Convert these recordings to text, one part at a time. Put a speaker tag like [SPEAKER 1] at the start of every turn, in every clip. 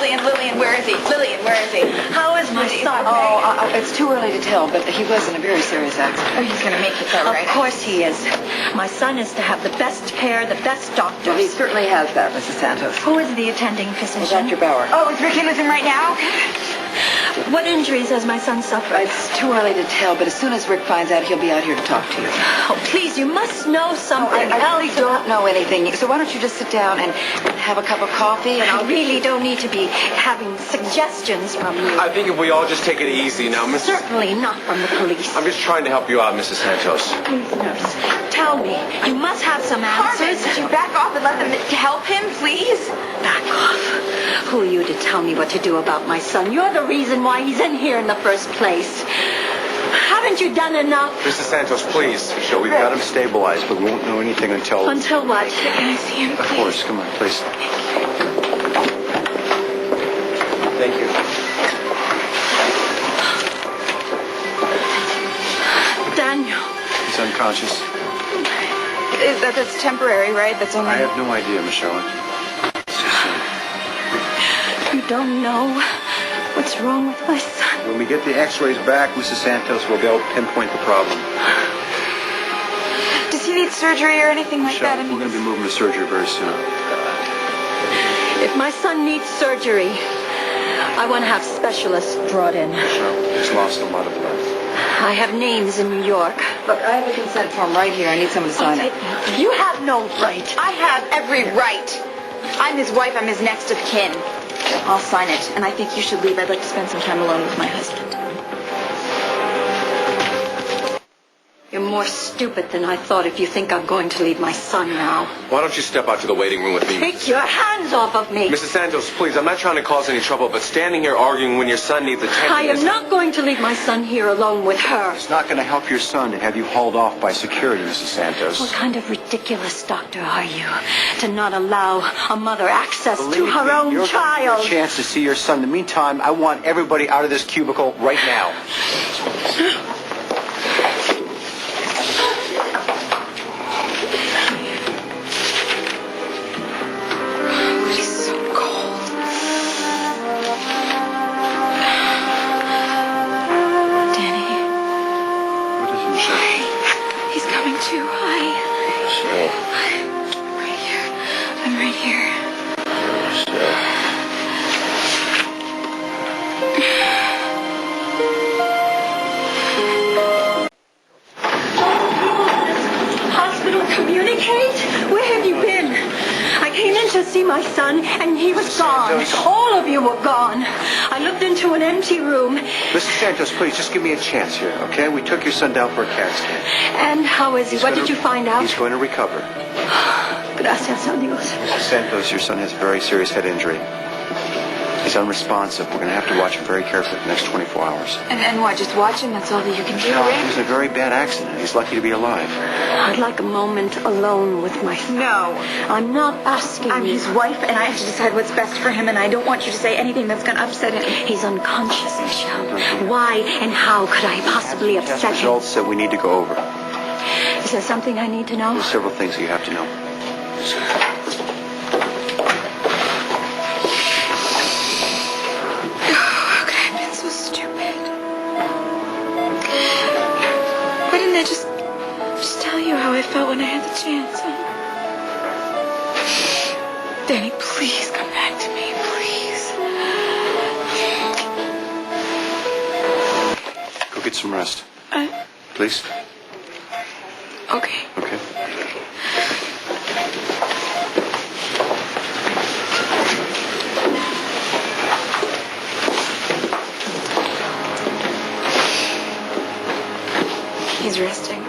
[SPEAKER 1] Lillian, where is he? Lillian, where is he?
[SPEAKER 2] How is my son?
[SPEAKER 3] Oh, it's too early to tell, but he was in a very serious accident.
[SPEAKER 1] Oh, he's going to make it, all right?
[SPEAKER 2] Of course he is. My son is to have the best care, the best doctors.
[SPEAKER 3] Well, he certainly has that, Mrs. Santos.
[SPEAKER 2] Who is the attending physician?
[SPEAKER 3] Dr. Bauer.
[SPEAKER 1] Oh, is Rick in with him right now?
[SPEAKER 2] What injuries has my son suffered?
[SPEAKER 3] It's too early to tell, but as soon as Rick finds out, he'll be out here to talk to you.
[SPEAKER 2] Oh, please, you must know something
[SPEAKER 3] I
[SPEAKER 2] else.
[SPEAKER 3] really don't know anything. So why don't you just sit down and have a cup of coffee, and
[SPEAKER 2] I really don't need to be having suggestions from you.
[SPEAKER 4] I think if we all just take it easy now, Miss...
[SPEAKER 2] Certainly not from the police.
[SPEAKER 4] I'm just trying to help you out, Mrs. Santos.
[SPEAKER 2] Please, nurse, tell me. You must have some answers.
[SPEAKER 1] Could you back off and let them help him, please?
[SPEAKER 2] Back off. Who are you to tell me what to do about my son? You're the reason why he's in here in the first place. Haven't you done enough?
[SPEAKER 4] Mrs. Santos, please.
[SPEAKER 5] So we've got him stabilized, but we won't know anything until...
[SPEAKER 2] Until what?
[SPEAKER 1] Can I see him,
[SPEAKER 5] Of
[SPEAKER 1] please?
[SPEAKER 5] course, come on, please. Thank you.
[SPEAKER 2] Daniel.
[SPEAKER 5] He's unconscious.
[SPEAKER 1] That's temporary, right? That's only...
[SPEAKER 5] I have no idea, Michelle. It's just,
[SPEAKER 2] You don't know what's wrong with my son.
[SPEAKER 5] when we get the x-rays back, Mrs. Santos will be able to pinpoint the problem.
[SPEAKER 1] Does he need surgery or anything like
[SPEAKER 5] Michelle,
[SPEAKER 1] that?
[SPEAKER 5] we're going to be moving to surgery very soon.
[SPEAKER 2] If my son needs surgery, I want to have specialists brought in.
[SPEAKER 5] Michelle, he's lost a lot of blood.
[SPEAKER 2] I have names in New York.
[SPEAKER 3] look, I have a consent form right here. I need someone to sign it.
[SPEAKER 2] You have no right.
[SPEAKER 1] I have every right. I'm his wife. I'm his next of kin. I'll sign it, and I think you should leave. I'd like to spend some time alone with my husband.
[SPEAKER 2] You're more stupid than I thought if you think I'm going to leave my son now.
[SPEAKER 4] Why don't you step out to the waiting room with me?
[SPEAKER 2] Take your hands off of me.
[SPEAKER 4] Mrs. Santos, please, I'm not trying to cause any trouble, but standing here arguing when your son needs attention
[SPEAKER 2] I am
[SPEAKER 4] is...
[SPEAKER 2] not going to leave my son here alone with her.
[SPEAKER 5] It's not going to help your son to have you hauled off by security, Mrs. Santos.
[SPEAKER 2] What kind of ridiculous doctor are you to not allow a mother access
[SPEAKER 5] Believe
[SPEAKER 2] to her
[SPEAKER 5] me,
[SPEAKER 2] own
[SPEAKER 5] you're
[SPEAKER 2] child?
[SPEAKER 5] going to get a chance to see your son. In the meantime, I want everybody out of this cubicle right now.
[SPEAKER 1] He's so cold. Danny,
[SPEAKER 5] What is it, Michelle?
[SPEAKER 1] he's coming too. Hi.
[SPEAKER 5] Michelle.
[SPEAKER 1] I'm right here. I'm right here.
[SPEAKER 2] Hospital communicate? Where have you been? I came in to see my son, and he was gone. All of you were gone. I looked into an empty room.
[SPEAKER 5] Mrs. Santos, please, just give me a chance here, okay? We took your son down for a CAT scan.
[SPEAKER 2] And how is he? What did you find out?
[SPEAKER 5] He's going to recover.
[SPEAKER 2] Gracias a Dios.
[SPEAKER 5] Mrs. Santos, your son has a very serious head injury. He's unresponsive. We're going to have to watch him very carefully for the next 24 hours.
[SPEAKER 1] And what, just watch him? That's all that you can do,
[SPEAKER 5] He
[SPEAKER 1] right?
[SPEAKER 5] was in a very bad accident. He's lucky to be alive.
[SPEAKER 2] I'd like a moment alone with my son.
[SPEAKER 1] No.
[SPEAKER 2] I'm not asking
[SPEAKER 1] I'm
[SPEAKER 2] you.
[SPEAKER 1] his wife, and I have to decide what's best for him, and I don't want you to say anything that's going to upset him.
[SPEAKER 2] He's unconscious, Michelle. Why and how could I possibly
[SPEAKER 5] Test
[SPEAKER 2] upset him?
[SPEAKER 5] results that we need to go over.
[SPEAKER 2] Is there something I need to know?
[SPEAKER 5] There's several things that you have to know.
[SPEAKER 1] How could I have been so stupid? Why didn't I just tell you how I felt when I had the chance? Huh? Danny, please come back to me, please.
[SPEAKER 5] Go get some rest. Please?
[SPEAKER 1] Okay.
[SPEAKER 5] Okay.
[SPEAKER 1] He's resting.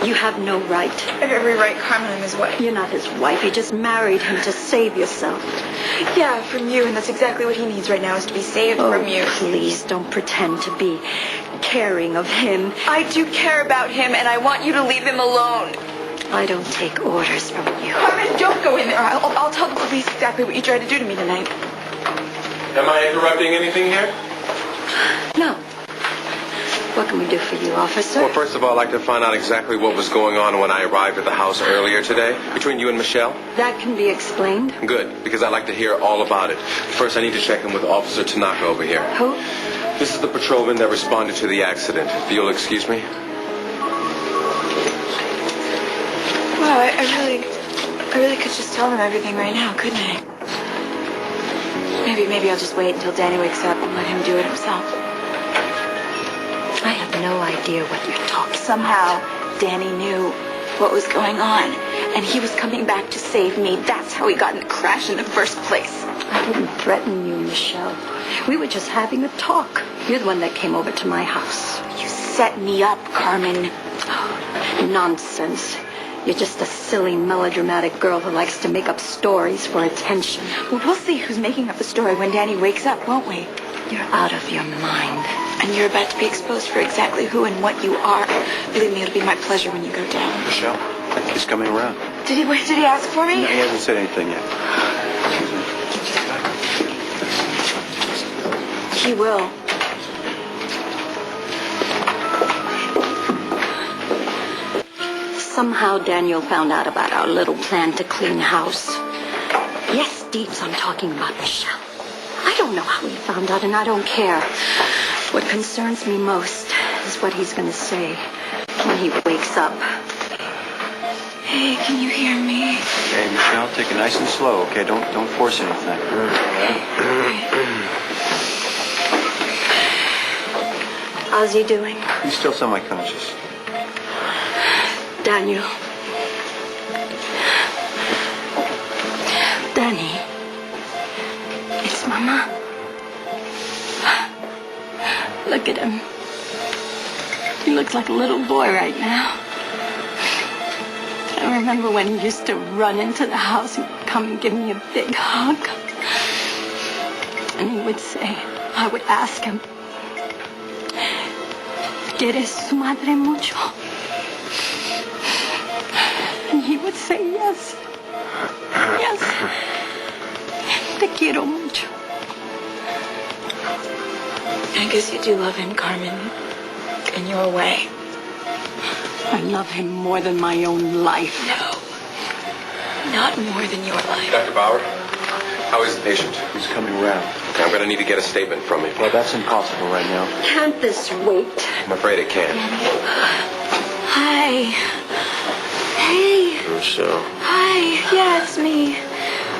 [SPEAKER 2] You have no right.
[SPEAKER 1] I have every right, Carmen. I'm his wife.
[SPEAKER 2] You're not his wife. You just married him to save yourself.
[SPEAKER 1] Yeah, from you, and that's exactly what he needs right now, is to be saved from you.
[SPEAKER 2] Please don't pretend to be caring of him.
[SPEAKER 1] I do care about him, and I want you to leave him alone.
[SPEAKER 2] I don't take orders from you.
[SPEAKER 1] Carmen, don't go in there. I'll tell the police exactly what you tried to do to me tonight.
[SPEAKER 4] Am I interrupting anything here?
[SPEAKER 2] No. What can we do for you, officer?
[SPEAKER 4] Well, first of all, I'd like to find out exactly what was going on when I arrived at the house earlier today between you and Michelle.
[SPEAKER 2] That can be explained.
[SPEAKER 4] Good, because I'd like to hear all about it. First, I need to check in with Officer Tanaka over here.
[SPEAKER 2] Who?
[SPEAKER 4] This is the patrolman that responded to the accident. If you'll excuse me.
[SPEAKER 1] Wow, I really could just tell him everything right now, couldn't I? Maybe I'll just wait until Danny wakes up and let him do it himself.
[SPEAKER 2] I have no idea what you're talking.
[SPEAKER 1] Somehow, Danny knew what was going on, and he was coming back to save me. That's how he got in the crash in the first place.
[SPEAKER 2] I didn't threaten you, Michelle. We were just having a talk. You're the one that came over to my house.
[SPEAKER 1] You set me up, Carmen.
[SPEAKER 2] Oh, nonsense. You're just a silly, melodramatic girl who likes to make up stories for attention.
[SPEAKER 1] Well, we'll see who's making up the story when Danny wakes up, won't we?
[SPEAKER 2] You're out of your mind.
[SPEAKER 1] And you're about to be exposed for exactly who and what you are. Believe me, it'll be my pleasure when you go down.
[SPEAKER 5] Michelle, he's coming around.
[SPEAKER 1] Did he ask for me?
[SPEAKER 5] No, he hasn't said anything yet.
[SPEAKER 1] He will.
[SPEAKER 2] Somehow Daniel found out about our little plan to clean house. Yes, Deeps, I'm talking about Michelle. I don't know how he found out, and I don't care. What concerns me most is what he's going to say when he wakes up.
[SPEAKER 1] Hey, can you hear me?
[SPEAKER 5] Hey, Michelle, take it nice and slow, okay? Don't force anything.
[SPEAKER 2] How's he doing?
[SPEAKER 5] He's still semi-conscious.
[SPEAKER 2] Daniel. Danny. It's Mama. Look at him. He looks like a little boy right now. I remember when he used to run into the house and come and give me a big hug. And he would say, I would ask him, ¿Quieres su madre mucho? And he would say, yes. Yes. Te quiero mucho.
[SPEAKER 1] I guess you do love him, Carmen. In your way.
[SPEAKER 2] I love him more than my own life.
[SPEAKER 1] No. Not more than your life.
[SPEAKER 4] Dr. Bauer, how is the patient?
[SPEAKER 5] He's coming around.
[SPEAKER 4] I'm going to need to get a statement from him.
[SPEAKER 5] Well, that's impossible right now.
[SPEAKER 2] Can't this wait?
[SPEAKER 4] I'm afraid it can.
[SPEAKER 1] Hi. Hey.
[SPEAKER 4] Michelle.
[SPEAKER 1] Hi. Yeah, it's me.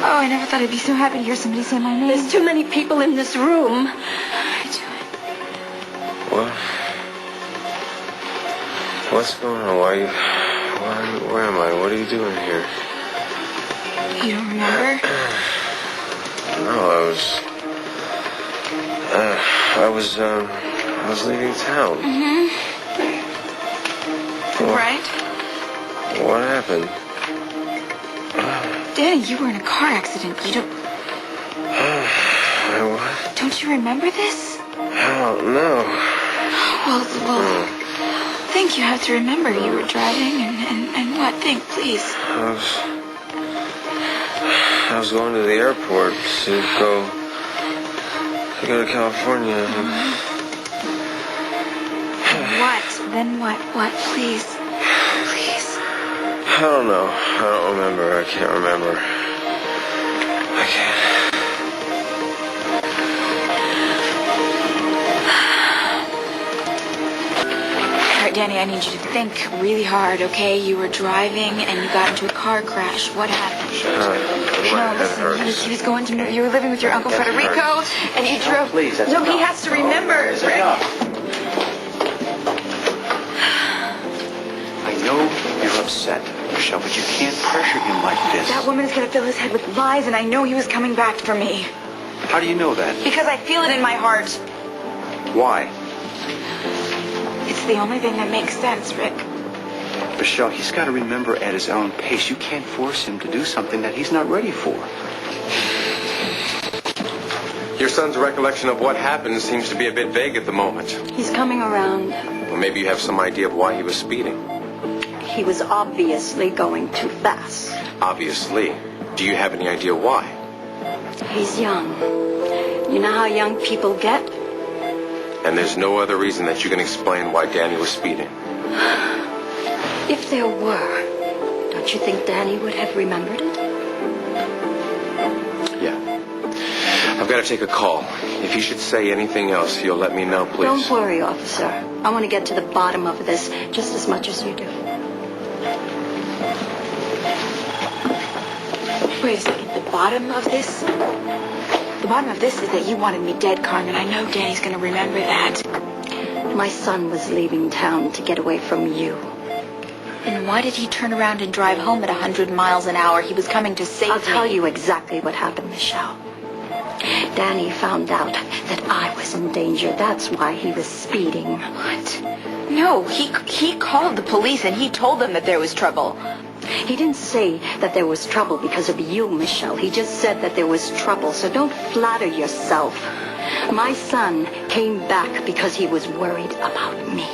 [SPEAKER 1] Oh, I never thought I'd be so happy to hear somebody say my name.
[SPEAKER 2] There's too many people in this room.
[SPEAKER 6] What? What's going on? Where am I? What are you doing here?
[SPEAKER 1] You don't remember?
[SPEAKER 6] No, I was leaving town.
[SPEAKER 1] Mm-hmm.
[SPEAKER 6] What?
[SPEAKER 1] Right?
[SPEAKER 6] What happened?
[SPEAKER 1] Danny, you were in a car accident. You don't...
[SPEAKER 6] What?
[SPEAKER 1] Don't you remember this?
[SPEAKER 6] Oh, no.
[SPEAKER 1] Well, think you have to remember you were driving and what? Think, please.
[SPEAKER 6] I was going to the airport to go to California.
[SPEAKER 1] What? Then what? What? Please. Please.
[SPEAKER 6] I don't know. I don't remember. I can't remember. I can't.
[SPEAKER 1] All right, Danny, I need you to think really hard, okay? You were driving and you got into a car crash. What happened?
[SPEAKER 6] My head hurts.
[SPEAKER 1] He was going to... You were living with your Uncle Federico, and you drove...
[SPEAKER 5] Please, that's
[SPEAKER 1] No, he
[SPEAKER 5] enough.
[SPEAKER 1] has to remember.
[SPEAKER 5] That's enough. I know you're upset, Michelle, but you can't pressure him like this.
[SPEAKER 1] That woman is going to fill his head with lies, and I know he was coming back for me.
[SPEAKER 5] How do you know that?
[SPEAKER 1] Because I feel it in my heart.
[SPEAKER 5] Why?
[SPEAKER 1] It's the only thing that makes sense, Rick.
[SPEAKER 5] Michelle, he's got to remember at his own pace. You can't force him to do something that he's not ready for.
[SPEAKER 4] Your son's recollection of what happened seems to be a bit vague at the moment.
[SPEAKER 2] He's coming around.
[SPEAKER 4] Well, maybe you have some idea of why he was speeding.
[SPEAKER 2] He was obviously going too fast.
[SPEAKER 4] Obviously. Do you have any idea why?
[SPEAKER 2] He's young. You know how young people get?
[SPEAKER 4] And there's no other reason that you can explain why Danny was speeding.
[SPEAKER 2] If there were, don't you think Danny would have remembered it?
[SPEAKER 4] Yeah. I've got to take a call. If you should say anything else, you'll let me know, please.
[SPEAKER 2] Don't worry, officer. I want to get to the bottom of this just as much as you do.
[SPEAKER 1] Wait a second. The bottom of this? The bottom of this is that you wanted me dead, Carmen. I know Danny's going to remember that.
[SPEAKER 2] My son was leaving town to get away from you.
[SPEAKER 1] And why did he turn around and drive home at 100 miles an hour? He was coming to save me.
[SPEAKER 2] I'll tell you exactly what happened, Michelle. Danny found out that I was in danger. That's why he was speeding.
[SPEAKER 1] What? No, he called the police and he told them that there was trouble.
[SPEAKER 2] He didn't say that there was trouble because of you, Michelle. He just said that there was trouble, so don't flatter yourself. My son came back because he was worried about me.